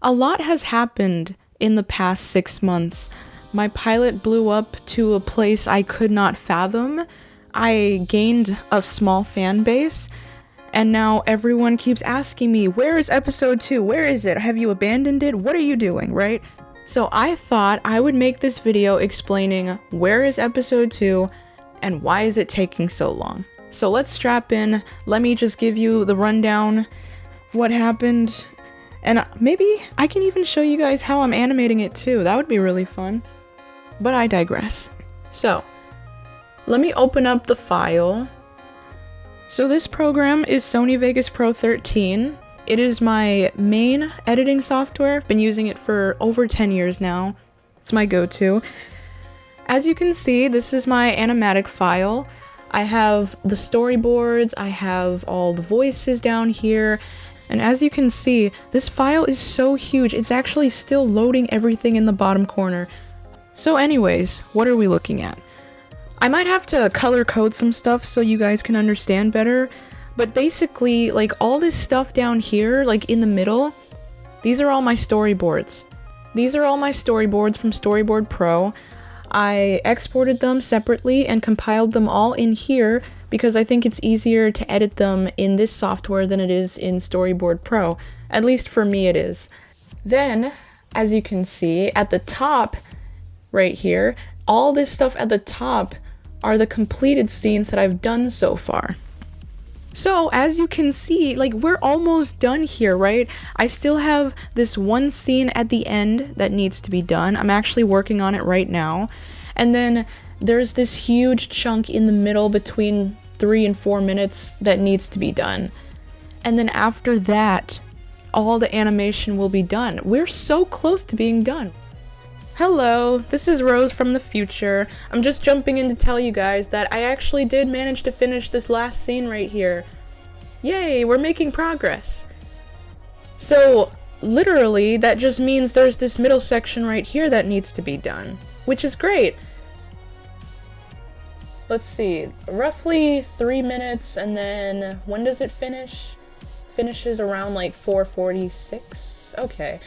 A lot has happened in the past 6 months. My pilot blew up to a place I could not fathom. I gained a small fan base, and now everyone keeps asking me, where is episode 2? Where is it? Have you abandoned it? What are you doing, right? So I thought I would make this video explaining where is episode 2 and why is it taking so long. So let's strap in. Let me just give you the rundown of what happened. And maybe I can even show you guys how I'm animating it too. That would be really fun. But I digress. So, let me open up the file. So this program is Sony Vegas Pro 13. It is my main editing software. I've been using it for over 10 years now. It's my go-to. As you can see, this is my animatic file. I have the storyboards, I have all the voices down here, and as you can see, this file is so huge, it's actually still loading everything in the bottom corner. So anyways, what are we looking at? I might have to color code some stuff so you guys can understand better, but basically, like, all this stuff down here, like in the middle, these are all my storyboards. These are all my storyboards from Storyboard Pro. I exported them separately and compiled them all in here because I think it's easier to edit them in this software than it is in Storyboard Pro. At least for me it is. Then, as you can see, at the top, right here, all this stuff at the top are the completed scenes that I've done so far. So, as you can see, like, we're almost done here, right? I still have this one scene at the end that needs to be done. I'm actually working on it right now. And then there's this huge chunk in the middle between 3 and 4 minutes that needs to be done. And then after that, all the animation will be done. We're so close to being done. Hello, this is Rose from the future. I'm just jumping in to tell you guys that I actually did manage to finish this last scene right here. Yay, we're making progress. So, literally, that just means there's this middle section right here that needs to be done, which is great. Let's see, roughly 3 minutes, and then when does it finish? Finishes around like 4:46? Okay.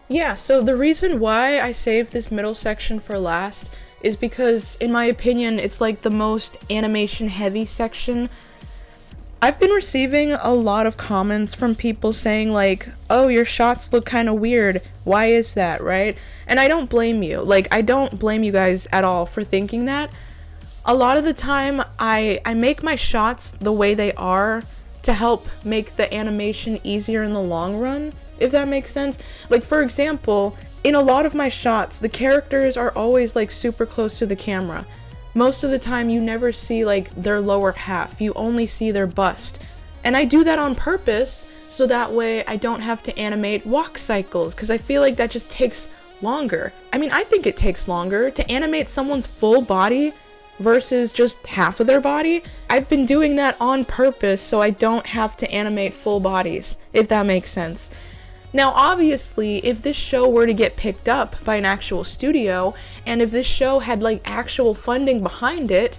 Yeah, so the reason why I saved this middle section for last is because, in my opinion, it's like the most animation-heavy section. I've been receiving a lot of comments from people saying like, oh, your shots look kind of weird, why is that, right? And I don't blame you. Like, I don't blame you guys at all for thinking that. A lot of the time, I make my shots the way they are to help make the animation easier in the long run, if that makes sense. Like, for example, in a lot of my shots, the characters are always like super close to the camera. Most of the time you never see like their lower half, you only see their bust. And I do that on purpose so that way I don't have to animate walk cycles, because I feel like that just takes longer. I mean, I think it takes longer to animate someone's full body versus just half of their body. I've been doing that on purpose so I don't have to animate full bodies, if that makes sense. Now, obviously, if this show were to get picked up by an actual studio, and if this show had like actual funding behind it,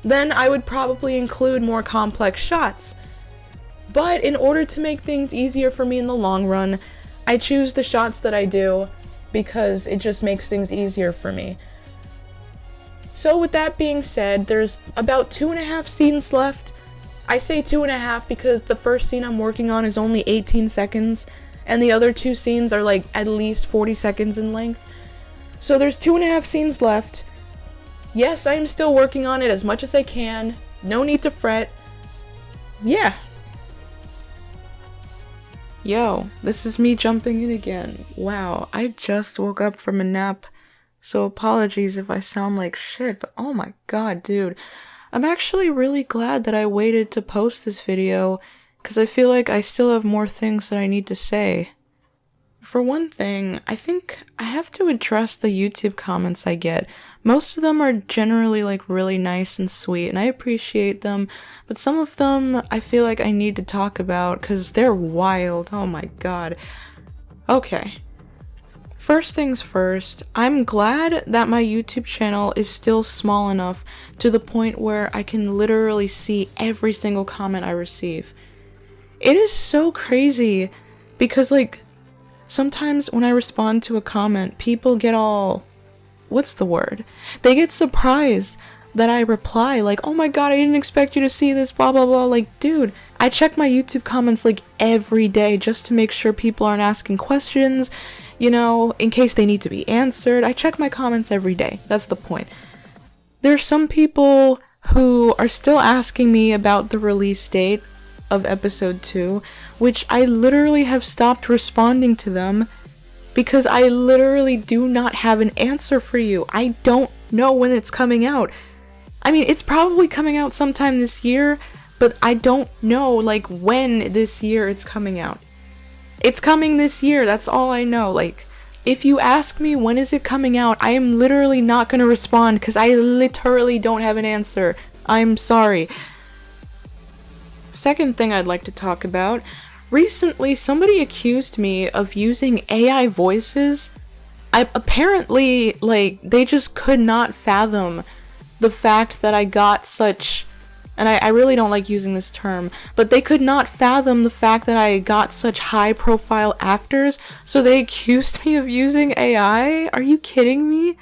then I would probably include more complex shots. But in order to make things easier for me in the long run, I choose the shots that I do because it just makes things easier for me. So with that being said, there's about 2.5 scenes left. I say 2.5 because the first scene I'm working on is only 18 seconds, and the other 2 scenes are like at least 40 seconds in length. So there's 2.5 scenes left. Yes, I am still working on it as much as I can. No need to fret. Yeah. Yo, this is me jumping in again. Wow, I just woke up from a nap. So apologies if I sound like shit, but oh my god, dude. I'm actually really glad that I waited to post this video, because I feel like I still have more things that I need to say. For one thing, I think I have to address the YouTube comments I get. Most of them are generally like really nice and sweet, and I appreciate them, but some of them I feel like I need to talk about because they're wild. Oh my god. Okay. First things first, I'm glad that my YouTube channel is still small enough to the point where I can literally see every single comment I receive. It is so crazy because, like, sometimes when I respond to a comment, people get all, what's the word? They get surprised that I reply like, oh my god, I didn't expect you to see this, blah blah blah. Like, dude, I check my YouTube comments like every day just to make sure people aren't asking questions, you know, in case they need to be answered. I check my comments every day. That's the point. There's some people who are still asking me about the release date of episode 2, which I literally have stopped responding to them because I literally do not have an answer for you. I don't know when it's coming out. I mean, it's probably coming out sometime this year, but I don't know, like, when this year it's coming out. It's coming this year, that's all I know. Like, if you ask me when is it coming out, I am literally not gonna respond because I literally don't have an answer. I'm sorry. Second thing I'd like to talk about. Recently, somebody accused me of using AI voices. Apparently, like, they just could not fathom the fact that I got such, and I really don't like using this term, but they could not fathom the fact that I got such high-profile actors, so they accused me of using AI? Are you kidding me?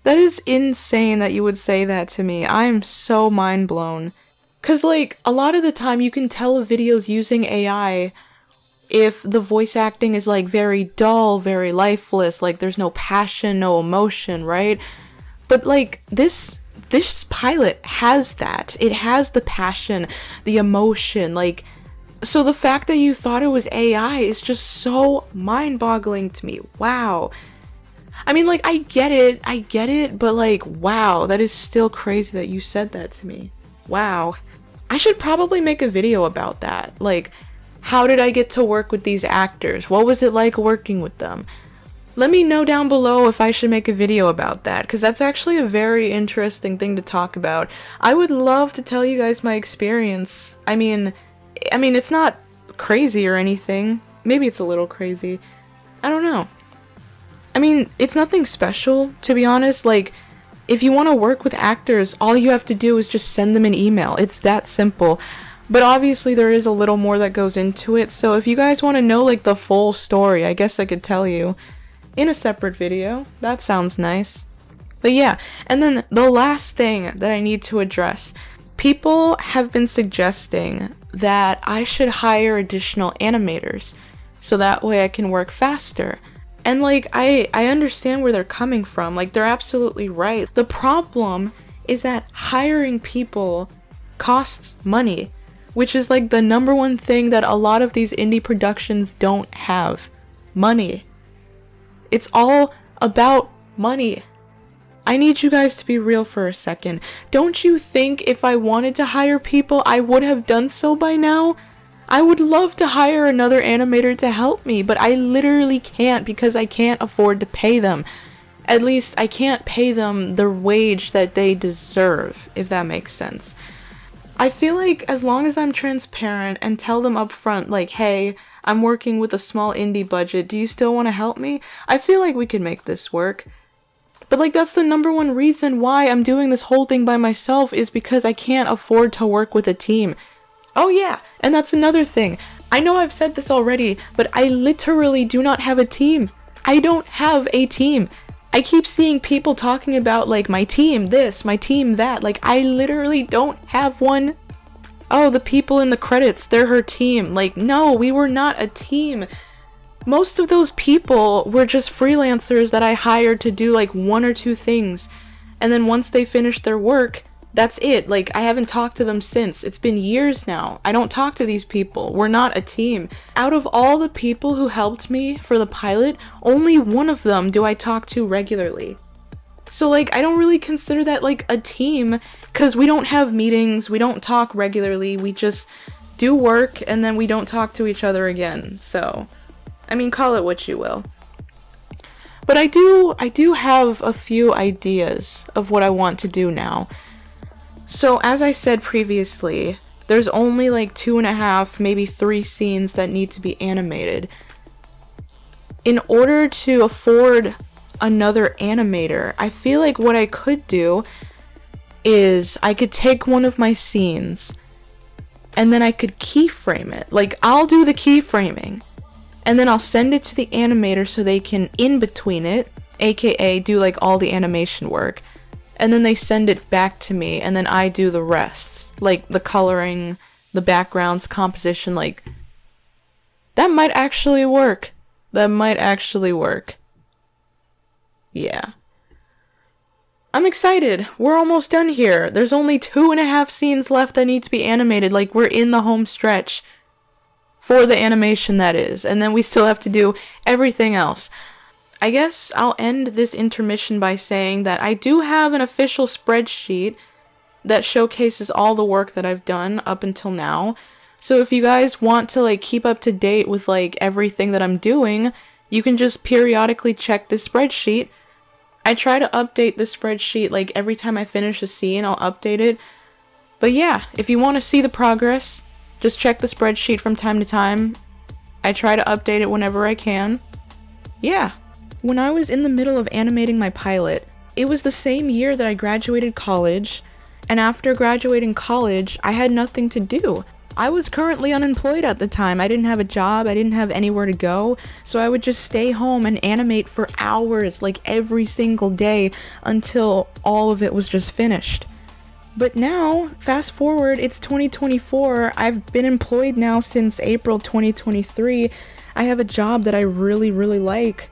That is insane that you would say that to me. I'm so mind-blown. Cause, like, a lot of the time you can tell a video's using AI if the voice acting is, like, very dull, very lifeless, like, there's no passion, no emotion, right? But, like, this pilot has that. It has the passion, the emotion, like, so the fact that you thought it was AI is just so mind-boggling to me. Wow. I mean, like, I get it, but, like, wow, that is still crazy that you said that to me. Wow. I should probably make a video about that. Like, how did I get to work with these actors? What was it like working with them? Let me know down below if I should make a video about that, because that's actually a very interesting thing to talk about. I would love to tell you guys my experience. I mean, it's not crazy or anything. Maybe it's a little crazy. I don't know. I mean, it's nothing special, to be honest. Like, if you want to work with actors, all you have to do is just send them an email. It's that simple. But obviously there is a little more that goes into it, so if you guys want to know, like, the full story, I guess I could tell you in a separate video. That sounds nice. But yeah, and then the last thing that I need to address. People have been suggesting that I should hire additional animators, so that way I can work faster. And, like, I understand where they're coming from. Like, they're absolutely right. The problem is that hiring people costs money, which is, like, the number one thing that a lot of these indie productions don't have. Money. It's all about money. I need you guys to be real for a second. Don't you think if I wanted to hire people, I would have done so by now? I would love to hire another animator to help me, but I literally can't because I can't afford to pay them. At least I can't pay them the wage that they deserve, if that makes sense. I feel like as long as I'm transparent and tell them up front, like, hey, I'm working with a small indie budget, do you still want to help me? I feel like we could make this work. But, like, that's the number one reason why I'm doing this whole thing by myself, is because I can't afford to work with a team. Oh yeah, and that's another thing. I know I've said this already, but I literally do not have a team. I don't have a team. I keep seeing people talking about, like, my team this, my team that. Like, I literally don't have one. Oh, the people in the credits, they're her team. Like, no, we were not a team. Most of those people were just freelancers that I hired to do, like, one or two things. And then once they finished their work, that's it. Like, I haven't talked to them since. It's been years now. I don't talk to these people. We're not a team. Out of all the people who helped me for the pilot, only one of them do I talk to regularly. So, like, I don't really consider that, like, a team, because we don't have meetings, we don't talk regularly, we just do work, and then we don't talk to each other again. So, I mean, call it what you will. But I do have a few ideas of what I want to do now. So, as I said previously, there's only, like, 2.5, maybe 3 scenes that need to be animated. In order to afford another animator, I feel like what I could do is I could take one of my scenes and then I could keyframe it. Like, I'll do the keyframing, and then I'll send it to the animator so they can in between it, aka do like all the animation work, and then they send it back to me, and then I do the rest, like the coloring, the backgrounds, composition. Like, that might actually work. That might actually work. Yeah. I'm excited. We're almost done here. There's only 2.5 scenes left that need to be animated. Like, we're in the home stretch. For the animation, that is. And then we still have to do everything else. I guess I'll end this intermission by saying that I do have an official spreadsheet that showcases all the work that I've done up until now. So if you guys want to like keep up to date with like everything that I'm doing, you can just periodically check this spreadsheet. I try to update the spreadsheet like every time I finish a scene, I'll update it. But yeah, if you want to see the progress, just check the spreadsheet from time to time. I try to update it whenever I can. Yeah. When I was in the middle of animating my pilot, it was the same year that I graduated college, and after graduating college, I had nothing to do. I was currently unemployed at the time. I didn't have a job, I didn't have anywhere to go, so I would just stay home and animate for hours, like every single day, until all of it was just finished. But now, fast forward, it's 2024, I've been employed now since April 2023, I have a job that I really, really like,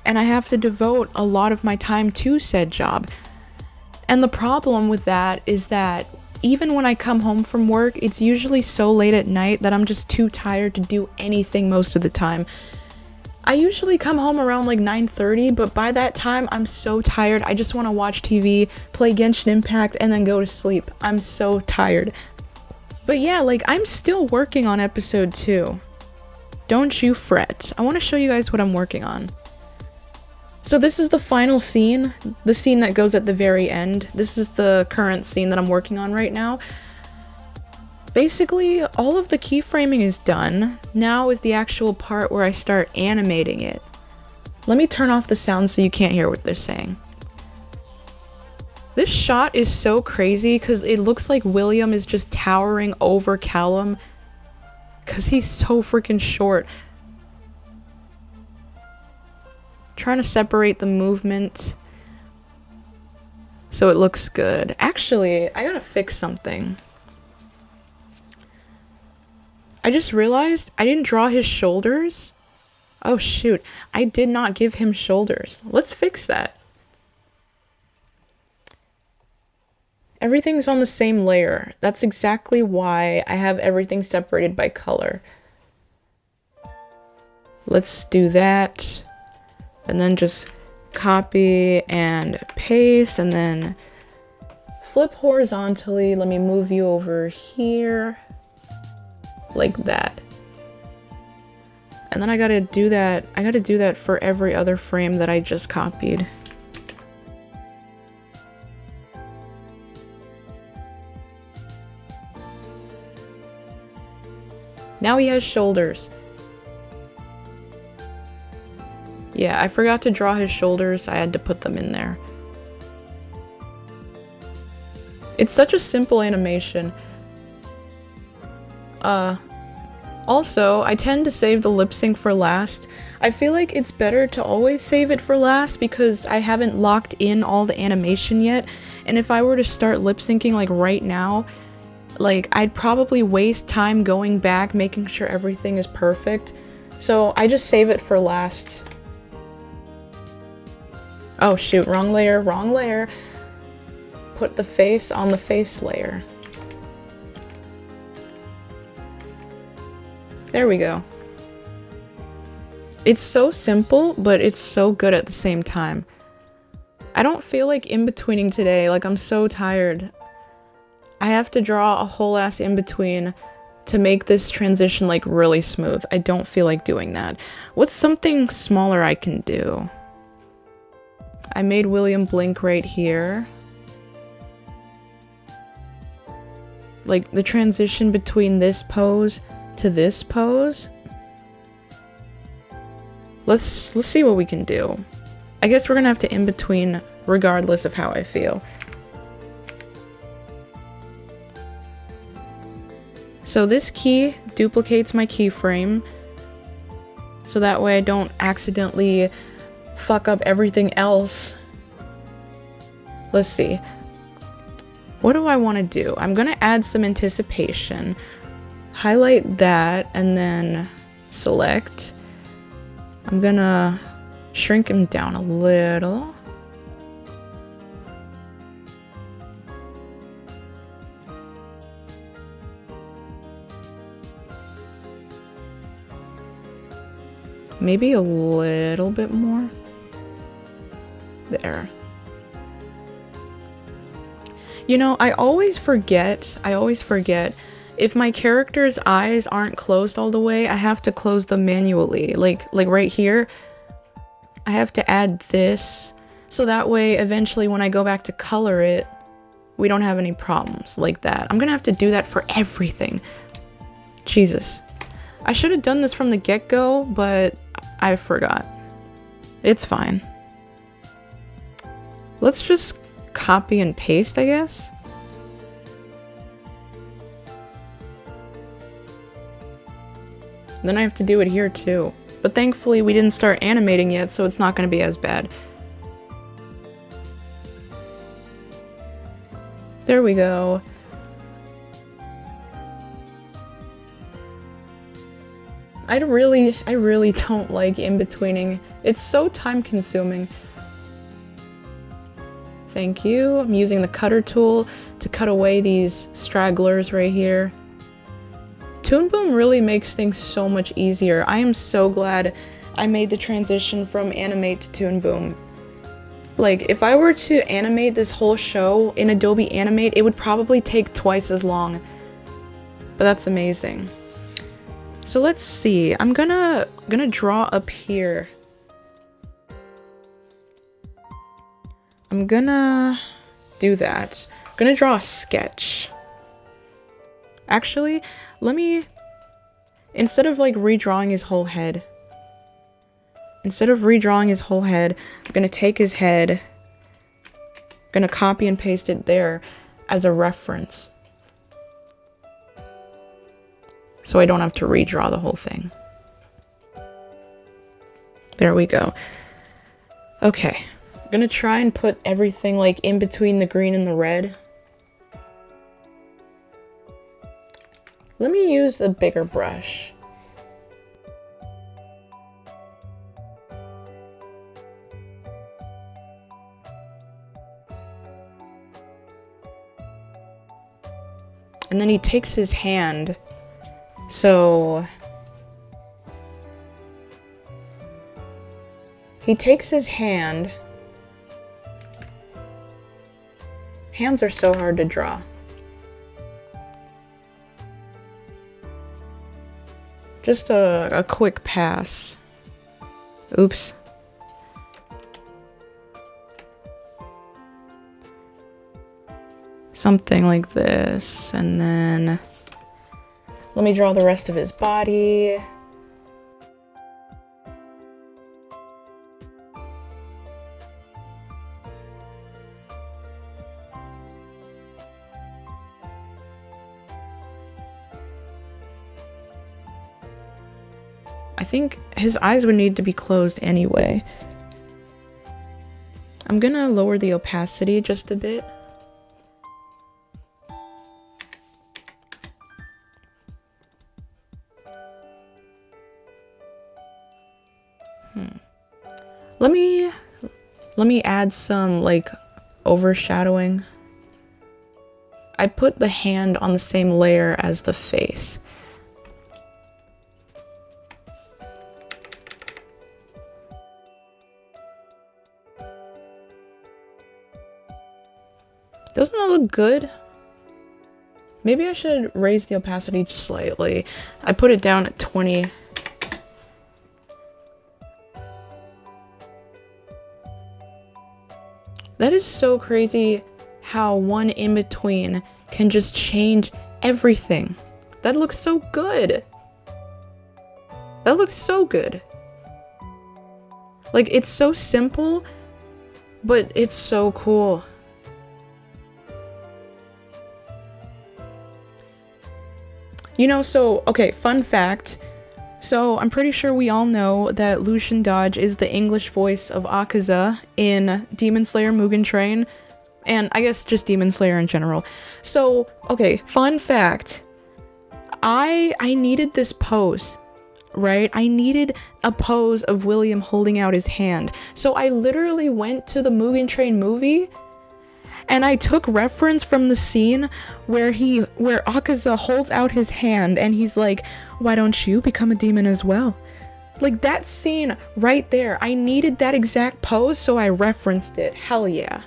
and I have to devote a lot of my time to said job. And the problem with that is that even when I come home from work, it's usually so late at night that I'm just too tired to do anything most of the time. I usually come home around like 9:30, but by that time I'm so tired, I just want to watch TV, play Genshin Impact, and then go to sleep. I'm so tired. But yeah, like I'm still working on episode 2. Don't you fret. I want to show you guys what I'm working on. So this is the final scene, the scene that goes at the very end. This is the current scene that I'm working on right now. Basically, all of the keyframing is done. Now is the actual part where I start animating it. Let me turn off the sound so you can't hear what they're saying. This shot is so crazy because it looks like William is just towering over Callum because he's so freaking short. Trying to separate the movement so it looks good. Actually, I gotta fix something. I just realized I didn't draw his shoulders. Oh shoot, I did not give him shoulders. Let's fix that. Everything's on the same layer. That's exactly why I have everything separated by color. Let's do that. And then just copy and paste and then flip horizontally. Let me move you over here like that. And then I gotta do that for every other frame that I just copied. Now he has shoulders. Yeah, I forgot to draw his shoulders. I had to put them in there. It's such a simple animation. Also, I tend to save the lip sync for last. I feel like it's better to always save it for last because I haven't locked in all the animation yet. And if I were to start lip syncing like right now, like I'd probably waste time going back, making sure everything is perfect. So I just save it for last. Oh shoot, wrong layer, wrong layer. Put the face on the face layer. There we go. It's so simple, but it's so good at the same time. I don't feel like in-betweening today, like I'm so tired. I have to draw a whole ass in-between to make this transition like really smooth. I don't feel like doing that. What's something smaller I can do? I made William blink right here. Like the transition between this pose to this pose. Let's see what we can do. I guess we're gonna have to in between regardless of how I feel. So this key duplicates my keyframe. so that way I don't accidentally fuck up everything else. Let's see. What do I want to do? I'm gonna add some anticipation. Highlight that and then select. I'm gonna shrink him down a little. Maybe a little bit more. There. You know, I always forget if my character's eyes aren't closed all the way, I have to close them manually. Like right here, I have to add this, so that way eventually when I go back to color it, we don't have any problems like that. I'm gonna have to do that for everything. Jesus. I should have done this from the get-go, but I forgot. It's fine. Let's just copy and paste, I guess. Then I have to do it here too. But thankfully we didn't start animating yet, so it's not going to be as bad. There we go. I really don't like in-betweening. It's so time-consuming. Thank you. I'm using the cutter tool to cut away these stragglers right here. Toon Boom really makes things so much easier. I am so glad I made the transition from Animate to Toon Boom. Like, if I were to animate this whole show in Adobe Animate, it would probably take twice as long. But that's amazing. So let's see. I'm gonna draw up here. I'm gonna do that. I'm gonna draw a sketch. Actually, let me, instead of like redrawing his whole head, I'm gonna take his head, gonna copy and paste it there as a reference. So I don't have to redraw the whole thing. There we go. Okay, I'm gonna try and put everything like in between the green and the red. Let me use a bigger brush. And then he takes his hand. So he takes his hand. Hands are so hard to draw. Just a quick pass. Oops. Something like this, and then let me draw the rest of his body. I think his eyes would need to be closed anyway. I'm gonna lower the opacity just a bit. Let me add some like overshadowing. I put the hand on the same layer as the face. Doesn't that look good? Maybe I should raise the opacity slightly. I put it down at 20. That is so crazy how one in-between can just change everything. That looks so good. That looks so good. Like, it's so simple, but it's so cool. You know, so, okay, fun fact. So I'm pretty sure we all know that Lucian Dodge is the English voice of Akaza in Demon Slayer Mugen Train, and I guess just Demon Slayer in general. So, okay, fun fact. I needed this pose, right? I needed a pose of William holding out his hand. So I literally went to the Mugen Train movie and I took reference from the scene where Akaza holds out his hand and he's like, "Why don't you become a demon as well?" Like, that scene right there, I needed that exact pose, so I referenced it. Hell yeah.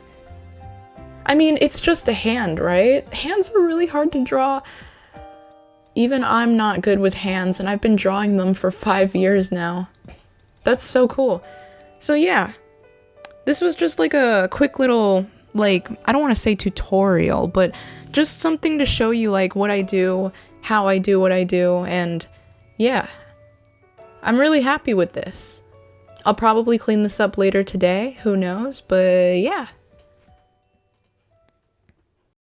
I mean, it's just a hand, right? Hands are really hard to draw. Even I'm not good with hands, and I've been drawing them for 5 years now. That's so cool. So yeah, this was just like a quick little, like, I don't want to say tutorial, but just something to show you like what I do, how I do what I do, and yeah. I'm really happy with this. I'll probably clean this up later today, who knows, but yeah.